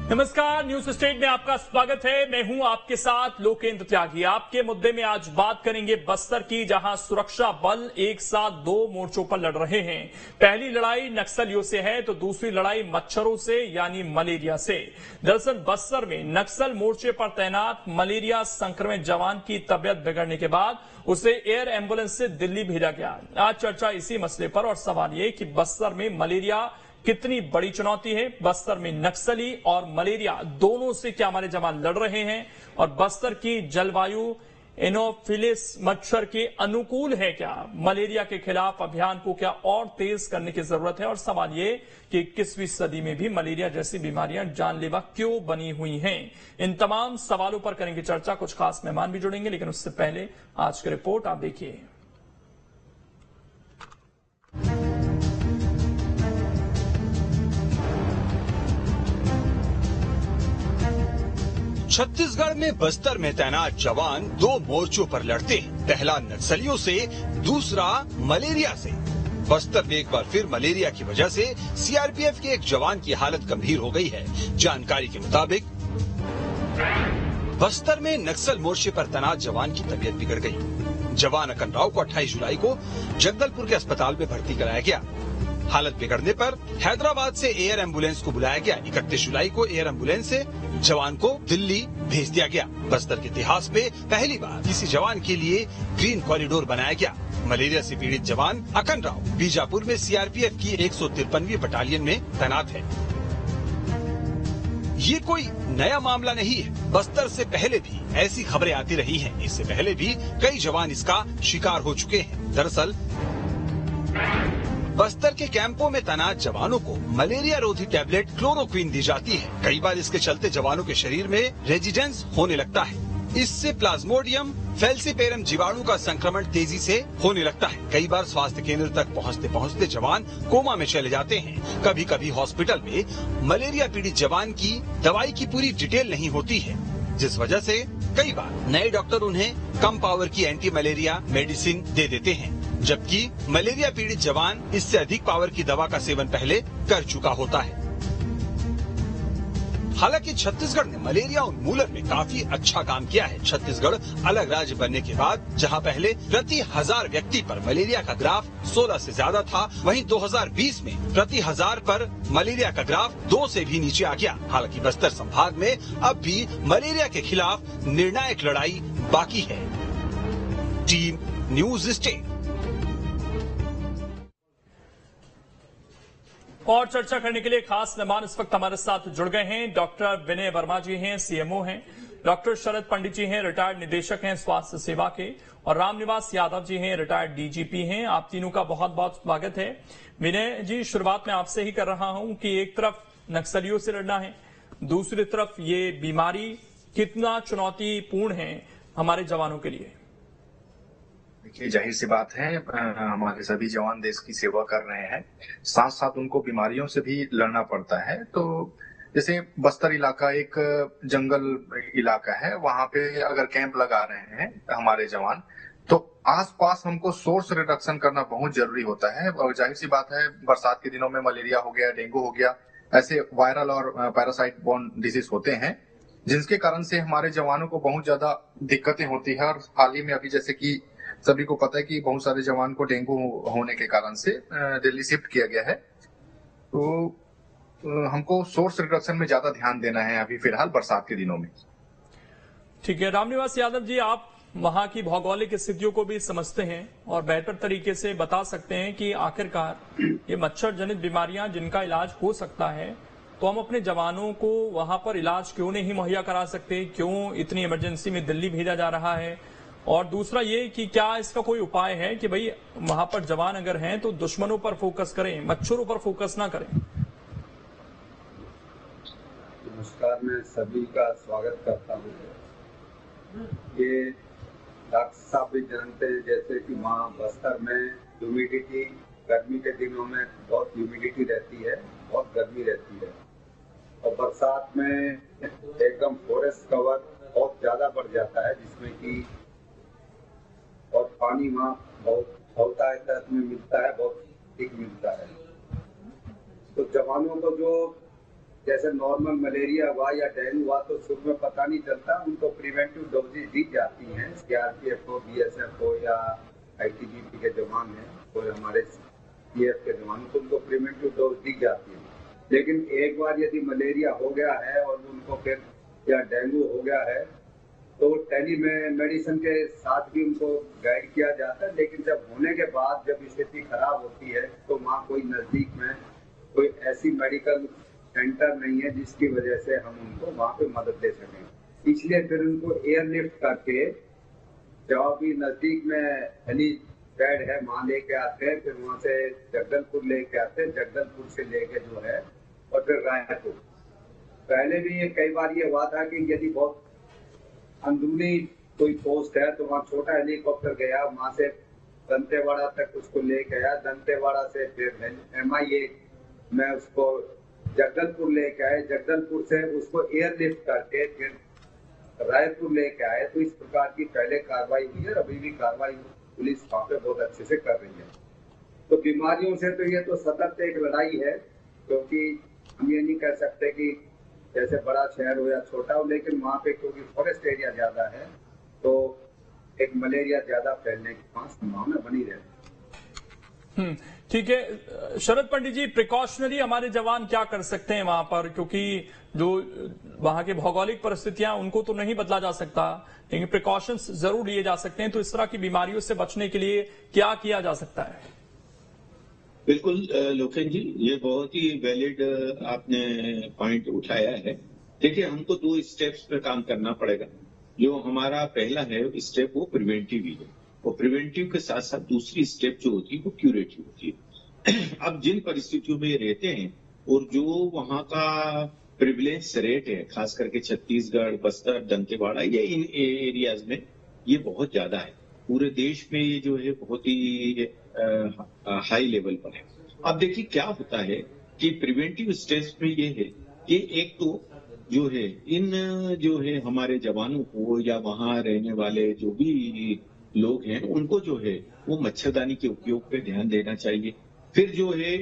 नमस्कार, news state में आपका स्वागत है। मैं हूं आपके साथ लोकेंद्र त्यागी। आपके मुद्दे में आज बात करेंगे बस्तर की, जहां सुरक्षा बल एक साथ दो मोर्चों पर लड़ रहे हैं। पहली लड़ाई नक्सलियों से है तो दूसरी लड़ाई मच्छरों से यानी मलेरिया से। दरअसल बस्तर में नक्सल मोर्चे पर तैनात मलेरिया संक्रमित जवान की तबियत बिगड़ने के बाद उसे एयर एम्बुलेंस से दिल्ली भेजा गया। आज चर्चा इसी मसले पर और सवाल ये कि बस्तर में मलेरिया कितनी बड़ी चुनौती है, बस्तर में नक्सली और मलेरिया दोनों से क्या हमारे जवान लड़ रहे हैं, और बस्तर की जलवायु एनोफिलिस मच्छर के अनुकूल है क्या, मलेरिया के खिलाफ अभियान को क्या और तेज करने की जरूरत है, और सवाल ये कि 21वीं सदी में भी मलेरिया जैसी बीमारियां जानलेवा क्यों बनी हुई हैं। इन तमाम सवालों पर करेंगे चर्चा। कुछ खास मेहमान भी जुड़ेंगे, लेकिन उससे पहले आज की रिपोर्ट आप देखिए। छत्तीसगढ़ में बस्तर में तैनात जवान दो मोर्चों पर लड़ते हैं। पहला नक्सलियों से, दूसरा मलेरिया से। बस्तर में एक बार फिर मलेरिया की वजह से सीआरपीएफ के एक जवान की हालत गंभीर हो गई है। जानकारी के मुताबिक बस्तर में नक्सल मोर्चे पर तैनात जवान की तबीयत बिगड़ गई। जवान अकन राव को 28 जुलाई को जगदलपुर के अस्पताल में भर्ती कराया गया। हालत बिगड़ने पर हैदराबाद से एयर एम्बुलेंस को बुलाया गया। 31 जुलाई को एयर एम्बुलेंस से जवान को दिल्ली भेज दिया गया। बस्तर के इतिहास में पहली बार किसी जवान के लिए ग्रीन कॉरिडोर बनाया गया। मलेरिया से पीड़ित जवान अकन राव बीजापुर में सीआरपीएफ की 153वीं बटालियन में तैनात है। ये कोई नया मामला नहीं है। बस्तर से पहले भी ऐसी खबरें आती रही हैं। इससे पहले भी कई जवान इसका शिकार हो चुके हैं। दरअसल बस्तर के कैंपों में तैनात जवानों को मलेरिया रोधी टैबलेट क्लोरोक्विन दी जाती है। कई बार इसके चलते जवानों के शरीर में रेजिडेंस होने लगता है। इससे प्लाज्मोडियम फैल्सिपेरम जीवाणु का संक्रमण तेजी से होने लगता है। कई बार स्वास्थ्य केंद्र तक पहुंचते पहुंचते जवान कोमा में चले जाते हैं। कभी कभी हॉस्पिटल में मलेरिया पीड़ित जवान की दवाई की पूरी डिटेल नहीं होती है, जिस वजह से कई बार नए डॉक्टर उन्हें कम पावर की एंटी मलेरिया मेडिसिन दे देते हैं, जबकि मलेरिया पीड़ित जवान इससे अधिक पावर की दवा का सेवन पहले कर चुका होता है। हालांकि छत्तीसगढ़ ने मलेरिया उन्मूलन में काफी अच्छा काम किया है। छत्तीसगढ़ अलग राज्य बनने के बाद जहां पहले प्रति 1000 व्यक्ति पर मलेरिया का ग्राफ 16 से ज्यादा था, वहीं 2020 में प्रति 1000 पर मलेरिया का ग्राफ 2 से भी नीचे आ गया। हालांकि बस्तर संभाग में अब भी मलेरिया के खिलाफ निर्णायक लड़ाई बाकी है। Team news state. और चर्चा करने के लिए खास मेहमान इस वक्त हमारे साथ जुड़ गए हैं। डॉक्टर विनय वर्मा जी हैं, सीएमओ हैं। डॉक्टर शरद पंडित जी हैं, रिटायर्ड निदेशक हैं स्वास्थ्य सेवा के। और रामनिवास यादव जी हैं, रिटायर्ड डीजीपी हैं। आप तीनों का बहुत बहुत स्वागत है। विनय जी, शुरुआत मैं आपसे ही कर रहा हूं कि एक तरफ नक्सलियों से लड़ना है, दूसरी तरफ ये बीमारी कितना चुनौतीपूर्ण है हमारे जवानों के लिए। देखिए, जाहिर सी बात है, हमारे सभी जवान देश की सेवा कर रहे हैं, साथ साथ उनको बीमारियों से भी लड़ना पड़ता है। तो जैसे बस्तर इलाका एक जंगल इलाका है, वहां पे अगर कैंप लगा रहे हैं हमारे जवान, तो आसपास हमको सोर्स रिडक्शन करना बहुत जरूरी होता है। और जाहिर सी बात है, बरसात के दिनों में मलेरिया हो गया, डेंगू हो गया, ऐसे वायरल और पैरासाइट बोर्न डिजीज होते हैं, जिनके कारण से हमारे जवानों को बहुत ज्यादा दिक्कतें होती है। और हाल ही में अभी जैसे कि सभी को पता है कि बहुत सारे जवान को डेंगू होने के कारण से दिल्ली शिफ्ट किया गया है। तो हमको सोर्स रिडक्शन में ज्यादा ध्यान देना है अभी फिलहाल बरसात के दिनों में। ठीक है, रामनिवास यादव जी, आप वहां की भौगोलिक स्थितियों को भी समझते हैं और बेहतर तरीके से बता सकते हैं कि आखिरकार ये मच्छर जनित बीमारियां जिनका इलाज हो सकता है, तो हम अपने जवानों को वहां पर इलाज क्यों नहीं मुहैया करा सकते, क्यों इतनी इमरजेंसी में दिल्ली भेजा जा रहा है। और दूसरा ये कि क्या इसका कोई उपाय है कि भाई वहां पर जवान अगर हैं तो दुश्मनों पर फोकस करें, मच्छरों पर फोकस ना करें। नमस्कार, मैं सभी का स्वागत करता हूँ। ये डॉक्टर साहब भी जानते हैं, जैसे कि वहाँ बस्तर में ह्यूमिडिटी, गर्मी के दिनों में बहुत ह्यूमिडिटी रहती है, बहुत गर्मी रहती है, और बरसात में एकदम फॉरेस्ट कवर बहुत ज्यादा बढ़ जाता है, जिसमें कि और पानी वहाँ बहुत होता है, तट में मिलता है, बहुत ठीक मिलता है। तो जवानों को जो जैसे नॉर्मल मलेरिया हुआ या डेंगू हुआ तो शुरू में पता नहीं चलता, उनको प्रिवेंटिव डोजेज दी जाती हैं। सीआरपीएफ हो, बीएसएफ हो या आईटीबीपी के जवान हैं और हमारे सीएफ के जवान को उनको प्रिवेंटिव डोज दी जाती है। लेकिन एक बार यदि मलेरिया हो गया है और उनको फिर या डेंगू हो गया है तो टेली मेडिसिन के साथ भी उनको गाइड किया जाता है। लेकिन जब होने के बाद जब स्थिति खराब होती है तो वहाँ कोई नजदीक में कोई ऐसी मेडिकल सेंटर नहीं है जिसकी वजह से हम उनको वहाँ पे मदद दे सकें। इसलिए फिर उनको एयरलिफ्ट करके जहाँ भी नजदीक में हेलीपैड है वहाँ लेके आते हैं, फिर वहाँ से जगदलपुर लेके आते हैं, जगदलपुर से लेके जो है और फिर रायपुर। पहले भी ये कई बार ये हुआ था कि यदि बहुत अंदरूनी कोई पोस्ट है तो वहाँ छोटा हेलीकॉप्टर गया, वहाँ से दंतेवाड़ा तक उसको लेके आया, दंतेवाड़ा से फिर MIA में उसको जगदलपुर लेके आए, जगदलपुर से उसको एयरलिफ्ट करके फिर रायपुर लेके आए। तो इस प्रकार की पहले कार्रवाई हुई है, अभी भी कार्रवाई पुलिस वहाँ पे बहुत अच्छे से कर रही है। तो बीमारियों से तो ये तो सतत एक लड़ाई है, क्योंकि हम ये नहीं कह सकते कि जैसे बड़ा शहर हो या छोटा हो, लेकिन वहाँ पे क्योंकि फॉरेस्ट एरिया ज्यादा है तो एक मलेरिया ज्यादा फैलने की संभावना बनी रहती है। ठीक है शरद पंडित जी, प्रिकॉशनरी हमारे जवान क्या कर सकते हैं वहां पर, क्योंकि जो वहां की भौगोलिक परिस्थितियां उनको तो नहीं बदला जा सकता, लेकिन प्रिकॉशंस जरूर लिए जा सकते हैं। तो इस तरह की बीमारियों से बचने के लिए क्या किया जा सकता है? बिल्कुल लोकेन जी, ये बहुत ही वैलिड आपने पॉइंट उठाया है। देखिए, हमको 2 स्टेप्स पे काम करना पड़ेगा। जो हमारा पहला है स्टेप वो प्रिवेंटिव ही है, और प्रिवेंटिव के साथ साथ दूसरी स्टेप जो होती है वो क्यूरेटिव होती है। अब जिन परिस्थितियों में रहते हैं और जो वहाँ का प्रिविलेंस रेट है, खास करके छत्तीसगढ़, बस्तर, दंतेवाड़ा, ये इन एरियाज में ये बहुत ज्यादा है। पूरे देश में ये जो है बहुत ही हाई लेवल पर है। अब देखिए क्या होता है कि प्रिवेंटिव स्टेप्स में ये है कि एक तो जो है इन जो है हमारे जवानों को या वहाँ रहने वाले जो भी लोग हैं उनको जो है वो मच्छरदानी के उपयोग पे ध्यान देना चाहिए। फिर जो है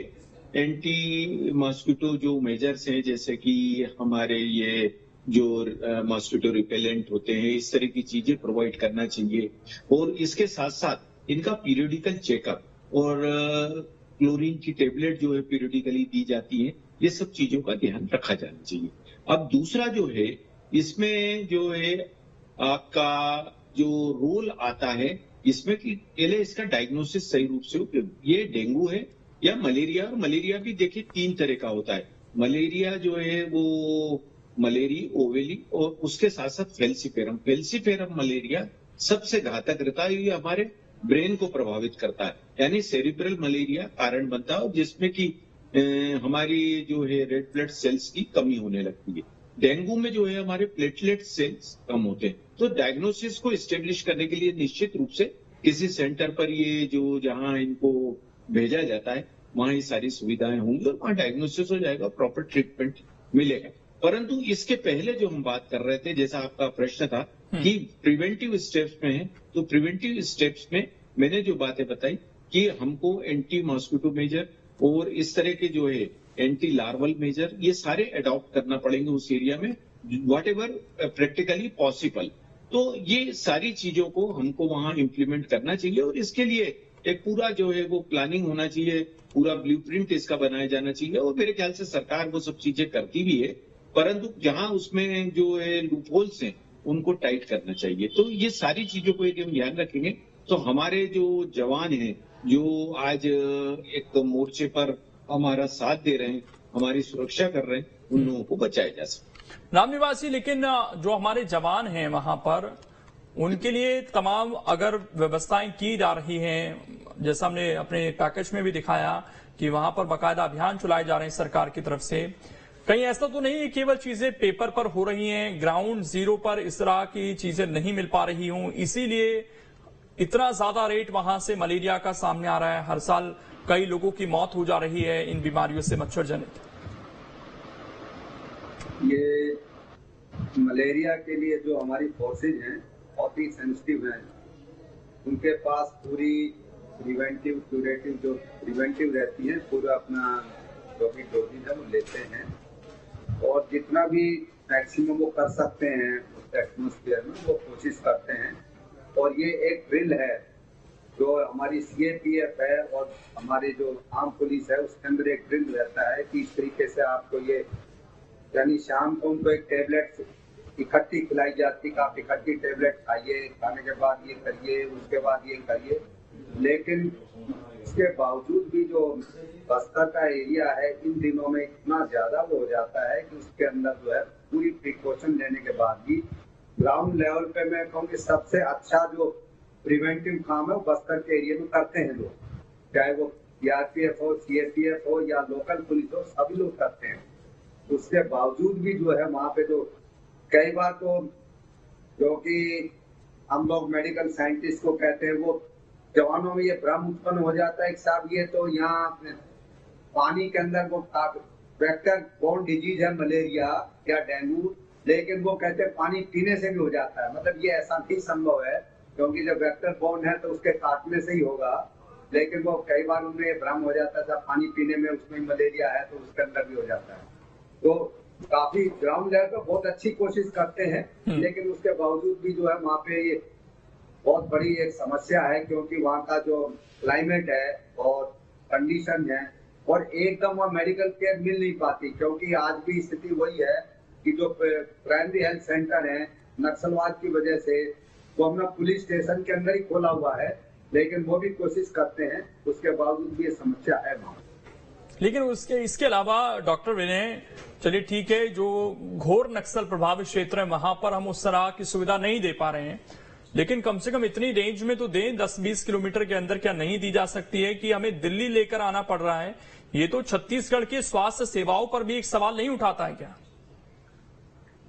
एंटी मॉस्किटो जो मेजर्स हैं, जैसे कि हमारे ये जो मॉस्किटो रिपेलेंट होते हैं, इस तरह की चीजें प्रोवाइड करना चाहिए। और इसके साथ साथ इनका पीरियडिकल चेकअप और क्लोरीन की टेबलेट जो है पीरियडिकली दी जाती है, ये सब चीजों का ध्यान रखा जाना चाहिए। अब दूसरा जो है इसमें जो है आपका जो रोल आता है इसमें कि पहले इसका डायग्नोसिस सही रूप से हो, ये डेंगू है या मलेरिया। और मलेरिया भी देखिए 3 तरह का होता है। मलेरिया जो है वो मलेरी, ओवेली और उसके साथ साथ फेल्सीफेरम। फेल्सीफेरम मलेरिया सबसे घातक रहता है, ये हमारे ब्रेन को प्रभावित करता है, यानी सेरिब्रल मलेरिया कारण बनता है, जिसमें कि हमारी जो है रेड ब्लड सेल्स की कमी होने लगती है। डेंगू में जो है हमारे प्लेटलेट सेल्स कम होते हैं। तो डायग्नोसिस को एस्टेब्लिश करने के लिए निश्चित रूप से किसी सेंटर पर ये जो जहां इनको भेजा जाता है वहां ये सारी सुविधाएं होंगी और वहां डायग्नोसिस हो जाएगा, प्रॉपर ट्रीटमेंट मिलेगा। परंतु इसके पहले जो हम बात कर रहे थे, जैसा आपका प्रश्न था कि प्रिवेंटिव स्टेप्स में है, तो प्रिवेंटिव स्टेप्स में मैंने जो बातें बताई कि हमको एंटी मॉस्किटो मेजर और इस तरह के जो है एंटी लार्वल मेजर, ये सारे अडॉप्ट करना पड़ेंगे उस एरिया में, व्हाट एवर प्रैक्टिकली पॉसिबल। तो ये सारी चीजों को हमको वहां इम्प्लीमेंट करना चाहिए और इसके लिए एक पूरा जो है वो प्लानिंग होना चाहिए, पूरा ब्लूप्रिंट इसका बनाया जाना चाहिए। और मेरे ख्याल से सरकार वो सब चीजें करती भी है, परंतु जहां उसमें जो है लूपहोल्स हैं उनको टाइट करना चाहिए। तो ये सारी चीजों को यदि हम ध्यान रखेंगे तो हमारे जो जवान हैं जो आज एक मोर्चे पर हमारा साथ दे रहे हैं, हमारी सुरक्षा कर रहे हैं, उन लोगों को बचाया जा सकता। राम निवासी, लेकिन जो हमारे जवान हैं वहां पर उनके लिए तमाम अगर व्यवस्थाएं की जा रही हैं, जैसा हमने अपने पैकेज में भी दिखाया कि वहां पर बाकायदा अभियान चलाए जा रहे हैं सरकार की तरफ से, कहीं ऐसा तो नहीं है केवल चीजें पेपर पर हो रही हैं, ग्राउंड जीरो पर इस तरह की चीजें नहीं मिल पा रही हूं, इसीलिए इतना ज्यादा रेट वहां से मलेरिया का सामने आ रहा है, हर साल कई लोगों की मौत हो जा रही है इन बीमारियों से मच्छर जनित? ये मलेरिया के लिए जो हमारी फोर्सेज हैं बहुत ही सेंसिटिव हैं, उनके पास पूरी प्रिवेंटिव क्यूरेटिव जो प्रिवेंटिव रहती है पूरा अपना जो भी डोजेज है वो लेते हैं। और जितना भी मैक्सिमम वो कर सकते हैं उस एटमोस्फेयर में वो कोशिश करते हैं। और ये एक ड्रिल है जो हमारी CAPF है और हमारी जो आर्म पुलिस है उसके अंदर एक ड्रिल रहता है कि इस तरीके से आपको ये, यानी शाम को उनको एक टेबलेट इकट्ठी खिलाई जाती है, आप इकट्ठी टेबलेट खाइए, खाने के बाद ये करिए, उसके बाद ये करिए। लेकिन इसके बावजूद भी जो बस्तर का एरिया है इन दिनों में इतना ज्यादा वो हो जाता है कि उसके अंदर जो है पूरी प्रिकॉशन लेने के बाद भी ग्राउंड लेवल पे मैं कहूँगी सबसे अच्छा जो प्रिवेंटिव काम है वो बस्तर के एरिया में करते हैं लोग, चाहे वो CRPF हो, CAPF हो या लोकल पुलिस हो, सभी लोग करते हैं। उसके बावजूद भी जो है वहाँ पे जो कई बार तो जो कि हम लोग मेडिकल साइंटिस्ट को कहते हैं वो जवानों में ये भ्रम उत्पन्न हो जाता है कि साहब ये तो यहाँ पानी के अंदर वो वेक्टर बोर्न डिजीज है मलेरिया या डेंगू, लेकिन वो कहते हैं पानी पीने से भी हो जाता है। मतलब ये ऐसा नहीं संभव है, क्योंकि जब वेक्टर बोर्न है तो उसके काटने से ही होगा। लेकिन वो कई बार उनमें भ्रम हो जाता है पानी पीने में उसमें मलेरिया है तो उसके अंदर भी हो जाता है। तो काफी ग्राउंड लेवल पर बहुत अच्छी कोशिश करते हैं, लेकिन उसके बावजूद भी जो है वहाँ पे ये बहुत बड़ी एक समस्या है, क्योंकि वहाँ का जो क्लाइमेट है और कंडीशन है और एकदम वहाँ मेडिकल केयर मिल नहीं पाती, क्योंकि आज भी स्थिति वही है कि जो प्राइमरी हेल्थ सेंटर है नक्सलवाद की वजह से वो अपना पुलिस स्टेशन के अंदर ही खोला हुआ है, लेकिन वो भी कोशिश करते हैं, उसके बावजूद भी ये समस्या है वहाँ। लेकिन इसके अलावा डॉक्टर विनय, चलिए ठीक है, जो घोर नक्सल प्रभावित क्षेत्र है वहां पर हम उस तरह की सुविधा नहीं दे पा रहे हैं, लेकिन कम से कम इतनी रेंज में तो दें, 10-20 किलोमीटर के अंदर क्या नहीं दी जा सकती है कि हमें दिल्ली लेकर आना पड़ रहा है? ये तो छत्तीसगढ़ की स्वास्थ्य सेवाओं पर भी एक सवाल नहीं उठाता है क्या?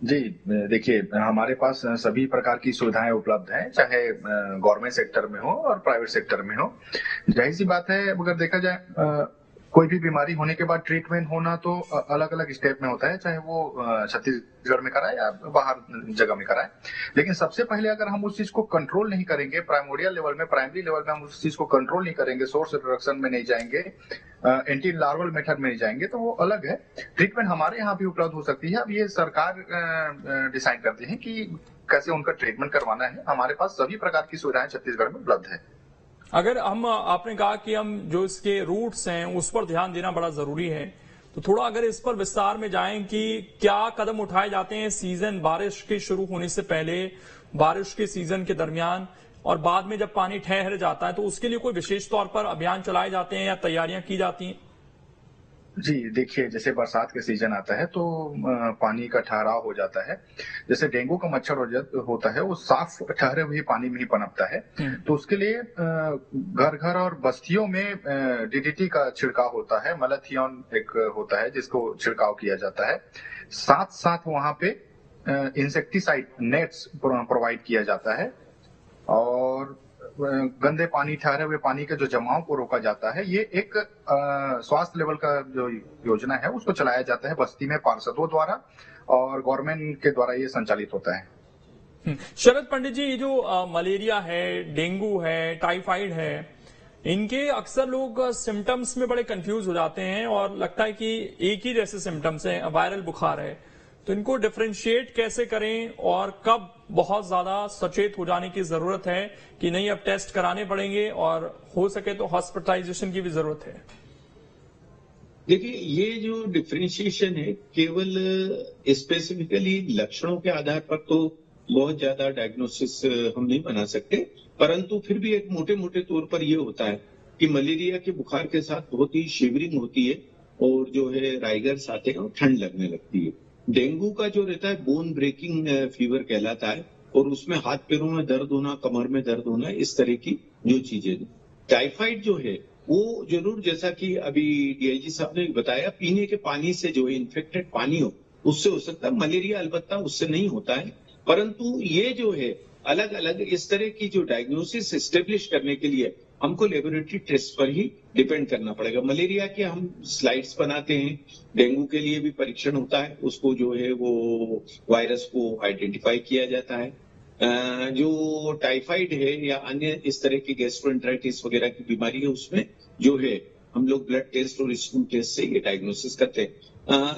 जी देखिए, हमारे पास सभी प्रकार की सुविधाएं उपलब्ध हैं, चाहे गवर्नमेंट सेक्टर में हो और प्राइवेट सेक्टर में हो। जाहिर सी बात है, अगर देखा जाए कोई भी बीमारी होने के बाद ट्रीटमेंट होना तो अलग अलग स्टेप में होता है, चाहे वो छत्तीसगढ़ में कराए या बाहर जगह में कराए। लेकिन सबसे पहले अगर हम उस चीज को कंट्रोल नहीं करेंगे, प्राइमोरियल लेवल में, प्राइमरी लेवल में हम उस चीज को कंट्रोल नहीं करेंगे, सोर्स रिडक्शन में नहीं जाएंगे, एंटी लार्वल मेथड में नहीं जाएंगे, तो वो अलग है। ट्रीटमेंट हमारे यहाँ भी उपलब्ध हो सकती है। अब ये सरकार डिसाइड करती है कि कैसे उनका ट्रीटमेंट करवाना है। हमारे पास सभी प्रकार की सुविधाएं छत्तीसगढ़ में उपलब्ध है। अगर आपने कहा कि हम जो इसके रूट्स हैं उस पर ध्यान देना बड़ा जरूरी है, तो थोड़ा अगर इस पर विस्तार में जाएं कि क्या कदम उठाए जाते हैं सीजन बारिश के शुरू होने से पहले, बारिश के सीजन के दरमियान और बाद में जब पानी ठहर जाता है, तो उसके लिए कोई विशेष तौर पर अभियान चलाए जाते हैं या तैयारियां की जाती हैं? जी देखिए, जैसे बरसात के सीजन आता है तो पानी का ठहराव हो जाता है। जैसे डेंगू का मच्छर होता है वो साफ ठहरे हुए पानी में ही पनपता है, तो उसके लिए घर घर और बस्तियों में DDT का छिड़काव होता है। मैलाथियन एक होता है जिसको छिड़काव किया जाता है। साथ साथ वहां पे इंसेक्टिसाइड नेट्स प्रोवाइड किया जाता है और गंदे पानी, ठहरे हुए पानी के जो जमाव को रोका जाता है। ये एक स्वास्थ्य लेवल का जो योजना है उसको चलाया जाता है बस्ती में पार्षदों द्वारा और गवर्नमेंट के द्वारा ये संचालित होता है। शरद पंडित जी, ये जो मलेरिया है, डेंगू है, टाइफाइड है, इनके अक्सर लोग सिम्टम्स में बड़े कंफ्यूज हो जाते हैं और लगता है कि एक ही जैसे सिम्टम्स हैं, वायरल बुखार है, तो इनको डिफरेंशिएट कैसे करें और कब बहुत ज्यादा सचेत हो जाने की जरूरत है कि नहीं अब टेस्ट कराने पड़ेंगे और हो सके तो हॉस्पिटलाइजेशन की भी जरूरत है? देखिए, ये जो डिफरेंशिएशन है केवल स्पेसिफिकली लक्षणों के आधार पर तो बहुत ज्यादा डायग्नोसिस हम नहीं बना सकते, परंतु फिर भी एक मोटे मोटे तौर पर यह होता है कि मलेरिया के बुखार के साथ बहुत ही शिवरिंग होती है और जो है राइगर्स आते हैं और ठंड लगने लगती है। डेंगू का जो रहता है बोन ब्रेकिंग फीवर कहलाता है और उसमें हाथ पैरों में दर्द होना, कमर में दर्द होना, इस तरह की जो चीजें। टाइफाइड जो है वो जरूर, जैसा कि अभी DIG साहब ने बताया, पीने के पानी से जो है इन्फेक्टेड पानी हो उससे हो सकता है। मलेरिया अलबत्ता उससे नहीं होता है, परंतु ये जो है अलग अलग इस तरह की जो डायग्नोसिस एस्टेब्लिश करने के लिए हमको लेबोरेटरी टेस्ट पर ही डिपेंड करना पड़ेगा। मलेरिया के हम स्लाइड्स बनाते हैं, डेंगू के लिए भी परीक्षण होता है, उसको जो है वो वायरस को आइडेंटिफाई किया जाता है। जो टाइफाइड है या अन्य इस तरह की गैस्ट्रोएंटेराइटिस वगैरह की बीमारी है उसमें जो है हम लोग ब्लड टेस्ट और स्पून टेस्ट से ये डायग्नोसिस करते हैं।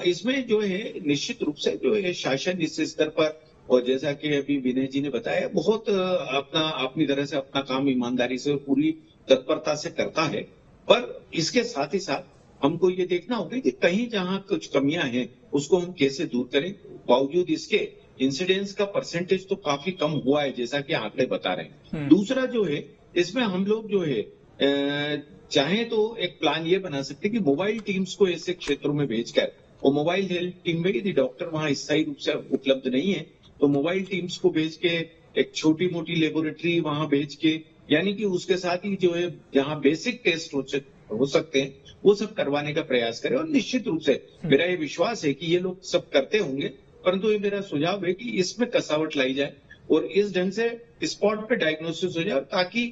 इसमें जो है निश्चित रूप से जो है शासन इस स्तर पर, और जैसा कि अभी विनय जी ने बताया, बहुत अपनी तरह से अपना काम ईमानदारी से और पूरी तत्परता से करता है। पर इसके साथ ही साथ हमको ये देखना होगा कि कहीं जहां कुछ कमियां हैं उसको हम कैसे दूर करें। बावजूद इसके इंसिडेंस का परसेंटेज तो काफी कम हुआ है, जैसा कि आंकड़े बता रहे हैं। दूसरा जो है, इसमें हम लोग जो है चाहे तो एक प्लान ये बना सकते हैं कि मोबाइल टीम्स को ऐसे क्षेत्रों में भेजकर, और मोबाइल हेल्थ टीम में यदि डॉक्टर वहां स्थायी रूप से उपलब्ध नहीं है तो मोबाइल टीम्स को भेज के एक छोटी मोटी लेबोरेटरी वहां भेज के, यानी कि उसके साथ ही जो है जहां बेसिक टेस्ट हो सकते हैं वो सब करवाने का प्रयास करें। और निश्चित रूप से मेरा ये विश्वास है कि ये लोग सब करते होंगे, परंतु ये मेरा सुझाव है कि इसमें कसावट लाई जाए और इस ढंग से स्पॉट पे डायग्नोसिस हो जाए, ताकि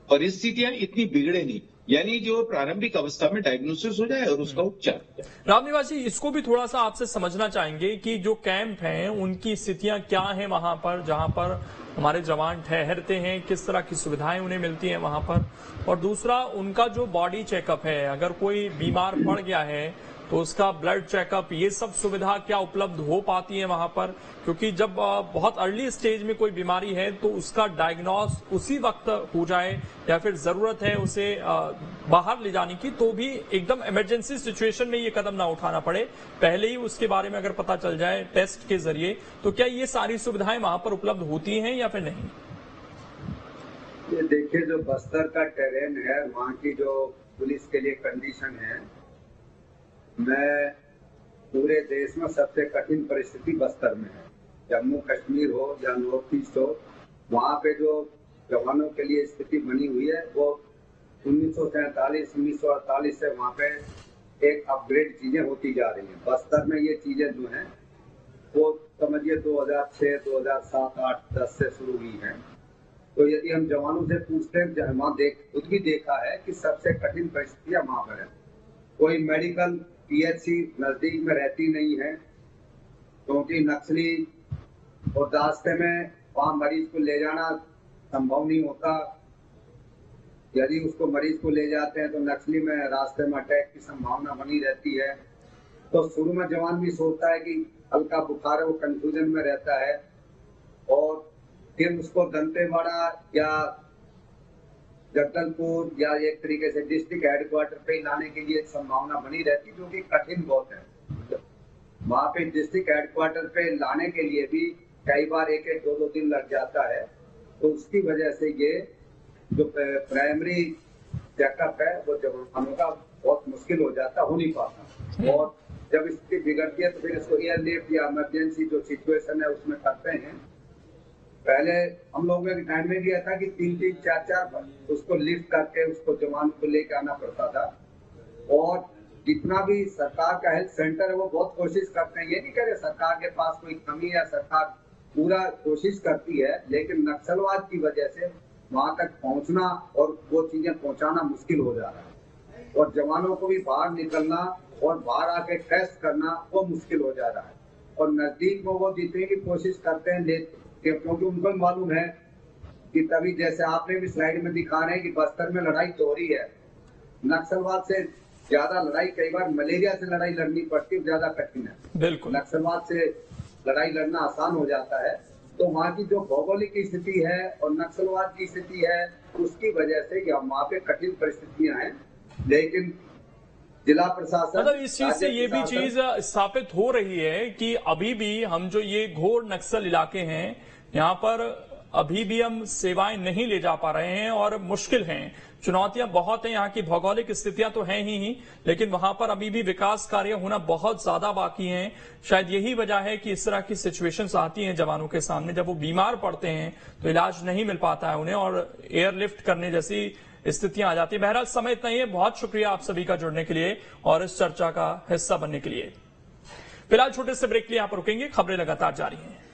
परिस्थितियां इतनी बिगड़े नहीं, यानी जो प्रारंभिक अवस्था में डायग्नोसिस हो जाए और उसका उपचार। रामनिवास जी, इसको भी थोड़ा सा आपसे समझना चाहेंगे कि जो कैंप हैं उनकी स्थितियां क्या हैं वहां पर, जहां पर हमारे जवान ठहरते हैं, किस तरह की सुविधाएं उन्हें मिलती हैं वहां पर, और दूसरा उनका जो बॉडी चेकअप है, अगर कोई बीमार पड़ गया है तो उसका ब्लड चेकअप, ये सब सुविधा क्या उपलब्ध हो पाती है वहां पर? क्योंकि जब बहुत अर्ली स्टेज में कोई बीमारी है तो उसका डायग्नोस उसी वक्त हो जाए, या फिर जरूरत है उसे बाहर ले जाने की, तो भी एकदम इमरजेंसी सिचुएशन में ये कदम ना उठाना पड़े, पहले ही उसके बारे में अगर पता चल जाए टेस्ट के जरिए, तो क्या ये सारी सुविधाएं वहां पर उपलब्ध होती हैं या फिर नहीं? ये देखिए, जो बस्तर का टेरेन है, वहाँ की जो पुलिस के लिए कंडीशन है, मैं पूरे देश में सबसे कठिन परिस्थिति बस्तर में है। जम्मू कश्मीर हो या नॉर्थ ईस्ट हो, वहाँ पे जो जवानों के लिए स्थिति बनी हुई है वो 1947-1948 से वहाँ पे एक अपग्रेड चीजें होती जा रही हैं। बस्तर में ये चीजें जो हैं वो समझिए 2006, 2007, 8, 10 से शुरू हुई हैं। तो यदि हम जवानों से पूछते हैं, वहाँ खुद भी देखा है कि सबसे कठिन परिस्थितियां वहाँ पर है। कोई मेडिकल पीएचसी नजदीक में रहती नहीं है, क्योंकि नक्सली और रास्ते में वहाँ मरीज को ले जाना संभव नहीं होता। यदि उसको मरीज को ले जाते हैं तो नक्सली में रास्ते में अटैक की संभावना बनी रहती है। तो शुरू में जवान भी सोचता है कि हल्का बुखार है, वो कंफ्यूजन में रहता है, और फिर उसको दंतेवाड़ा या जगदलपुर या एक तरीके से डिस्ट्रिक्ट हेडक्वार्टर पे लाने के लिए संभावना बनी रहती, जो कि कठिन बहुत है। वहाँ पे डिस्ट्रिक्ट हेडक्वार्टर पे लाने के लिए भी कई बार 1-1, 2-2 दिन लग जाता है। तो उसकी वजह से ये जो प्राइमरी चेकअप है वो जवानों का बहुत मुश्किल हो जाता, हो नहीं पाता। और जब स्थिति बिगड़ती है तो फिर इसको एयरलिफ्ट या इमरजेंसी जो सिचुएशन है उसमें करते हैं। पहले हम लोगों के टाइम में भी था कि 3-3, 4-4 उसको लिफ्ट करके उसको जवान को लेके आना पड़ता था। और जितना भी सरकार का हेल्थ सेंटर है वो बहुत कोशिश करते हैं, ये नहीं कह रहे सरकार के पास कोई कमी है, सरकार पूरा कोशिश करती है, लेकिन नक्सलवाद की वजह से वहां तक पहुंचना और वो चीजें पहुंचाना मुश्किल हो जा रहा है। और जवानों को भी बाहर निकलना और बाहर आके टेस्ट करना वो मुश्किल हो जा रहा है। और नजदीक में वो जितने की कोशिश करते हैं, क्योंकि उनको मालूम है कि तभी जैसे आपने भी स्लाइड में दिखा रहे हैं कि बस्तर में लड़ाई तो हो रही है, नक्सलवाद से ज्यादा लड़ाई कई बार मलेरिया से लड़ाई लड़नी पड़ती है, ज्यादा कठिन है। बिल्कुल, नक्सलवाद से लड़ाई लड़ना आसान हो जाता है। तो वहाँ की जो भौगोलिक स्थिति है और नक्सलवाद की स्थिति है, उसकी वजह से वहाँ पे कठिन परिस्थितियां हैं। लेकिन जिला प्रशासन, मतलब इस चीज से ये भी चीज स्थापित हो रही है कि अभी भी हम जो ये घोर नक्सल इलाके हैं, यहाँ पर अभी भी हम सेवाएं नहीं ले जा पा रहे हैं और मुश्किल हैं, चुनौतियां बहुत हैं। यहाँ की भौगोलिक स्थितियां तो हैं ही, लेकिन वहां पर अभी भी विकास कार्य होना बहुत ज्यादा बाकी हैं। शायद यही वजह है कि इस तरह की सिचुएशंस आती हैं जवानों के सामने, जब वो बीमार पड़ते हैं तो इलाज नहीं मिल पाता है उन्हें और एयरलिफ्ट करने जैसी स्थितियां आ जाती है। बहरहाल समय इतना ही है, बहुत शुक्रिया आप सभी का जुड़ने के लिए और इस चर्चा का हिस्सा बनने के लिए। फिलहाल छोटे से ब्रेक के लिए यहाँ पर रुकेंगे, खबरें लगातार जारी हैं।